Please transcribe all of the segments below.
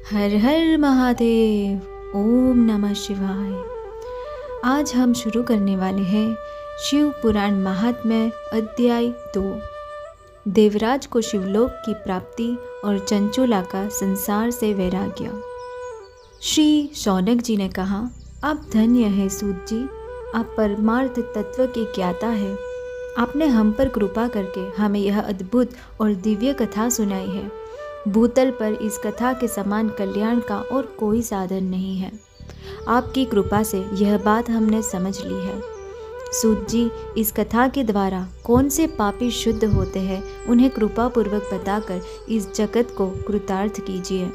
हर हर महादेव। ओम नमः शिवाय। आज हम शुरू करने वाले हैं शिव पुराण महात्म्य अध्याय 2। देवराज को शिवलोक की प्राप्ति और चंचुला का संसार से वैराग्य। श्री शौनक जी ने कहा, आप धन्य है सूत जी, आप परमार्थ तत्व के ज्ञाता है। आपने हम पर कृपा करके हमें यह अद्भुत और दिव्य कथा सुनाई है। भूतल पर इस कथा के समान कल्याण का और कोई साधन नहीं है। आपकी कृपा से यह बात हमने समझ ली है। सूत जी, इस कथा के द्वारा कौन से पापी शुद्ध होते हैं, उन्हें कृपा पूर्वक बताकर इस जगत को कृतार्थ कीजिए।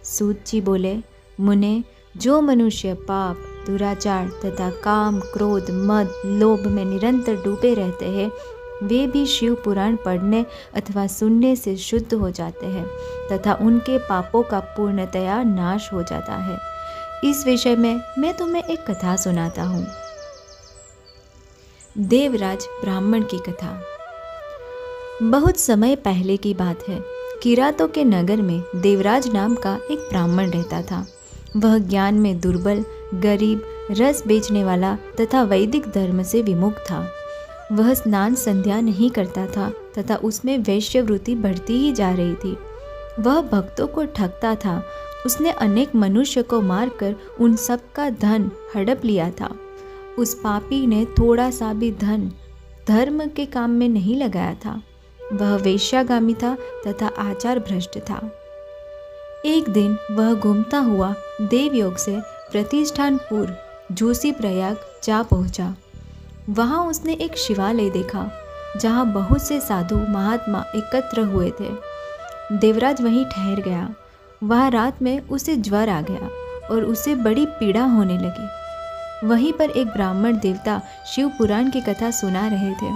सूत जी बोले, मुने, जो मनुष्य पाप, दुराचार तथा काम, क्रोध, मद, लोभ में निरंतर डूबे रहते हैं, वे भी शिव पुराण पढ़ने अथवा सुनने से शुद्ध हो जाते हैं तथा उनके पापों का पूर्णतया नाश हो जाता है। इस विषय में मैं तुम्हें एक कथा सुनाता हूँ। देवराज ब्राह्मण की कथा। बहुत समय पहले की बात है। किरातों के नगर में देवराज नाम का एक ब्राह्मण रहता था। वह ज्ञान में दुर्बल, गरीब, रस बेचने वाला तथा वैदिक धर्म से विमुख था। वह स्नान संध्या नहीं करता था तथा उसमें वैश्यवृत्ति बढ़ती ही जा रही थी। वह भक्तों को ठगता था। उसने अनेक मनुष्य को मारकर उन सब का धन हड़प लिया था। उस पापी ने थोड़ा सा भी धन धर्म के काम में नहीं लगाया था। वह वेश्यागामी था तथा आचार भ्रष्ट था। एक दिन वह घूमता हुआ देवयोग से प्रतिष्ठानपुर जोशी प्रयाग जा पहुंचा। वहां उसने एक शिवालय देखा जहां बहुत से साधु महात्मा एकत्र हुए थे। देवराज वहीं ठहर गया। वह रात में उसे ज्वर आ गया और उसे बड़ी पीड़ा होने लगी। वहीं पर एक ब्राह्मण देवता शिव पुराण की कथा सुना रहे थे।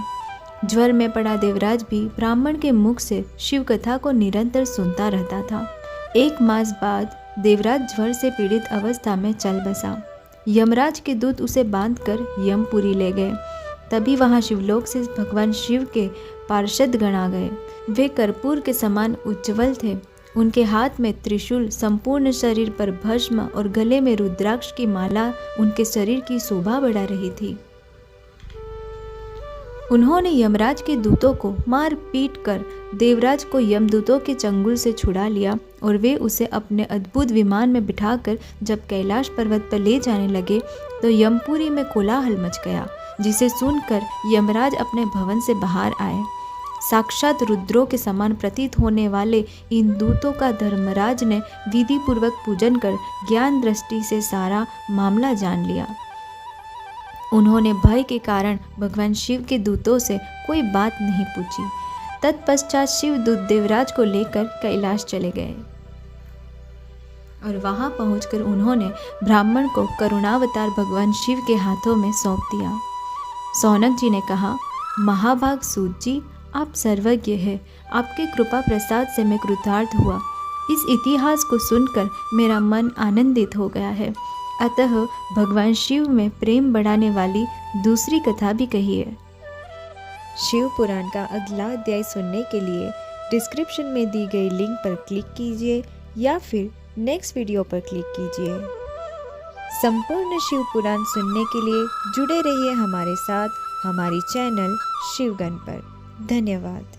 ज्वर में पड़ा देवराज भी ब्राह्मण के मुख से शिव कथा को निरंतर सुनता रहता था। एक मास बाद देवराज ज्वर से पीड़ित अवस्था में चल बसा। यमराज के दूत उसे बांधकर यमपुरी ले गए। तभी वहां शिवलोक से भगवान शिव के पार्षद गण आ गए। वे कर्पूर के समान उज्ज्वल थे। उनके हाथ में त्रिशूल, संपूर्ण शरीर पर भस्म और गले में रुद्राक्ष की माला उनके शरीर की शोभा बढ़ा रही थी। उन्होंने यमराज के दूतों को मार पीट कर देवराज को यमदूतों के चंगुल से छुड़ा लिया और वे उसे अपने अद्भुत विमान में बिठाकर जब कैलाश पर्वत पर ले जाने लगे तो यमपुरी में कोलाहल मच गया, जिसे सुनकर यमराज अपने भवन से बाहर आए। साक्षात रुद्रों के समान प्रतीत होने वाले इन दूतों का धर्मराज ने विधि पूर्वक पूजन कर ज्ञान दृष्टि से सारा मामला जान लिया। उन्होंने भय के कारण भगवान शिव के दूतों से कोई बात नहीं पूछी। तत्पश्चात शिव दूत देवराज को लेकर कैलाश चले गए और वहां पहुंचकर उन्होंने ब्राह्मण को करुणावतार भगवान शिव के हाथों में सौंप दिया। शौनक जी ने कहा, महाभाग सूत जी, आप सर्वज्ञ हैं। आपके कृपा प्रसाद से मैं कृतार्थ हुआ। इस इतिहास को सुनकर मेरा मन आनंदित हो गया है। अतः भगवान शिव में प्रेम बढ़ाने वाली दूसरी कथा भी कहिए। शिव पुराण का अगला अध्याय सुनने के लिए डिस्क्रिप्शन में दी गई लिंक पर क्लिक कीजिए या फिर नेक्स्ट वीडियो पर क्लिक कीजिए। संपूर्ण शिव पुराण सुनने के लिए जुड़े रहिए हमारे साथ हमारी चैनल शिवगन पर। धन्यवाद।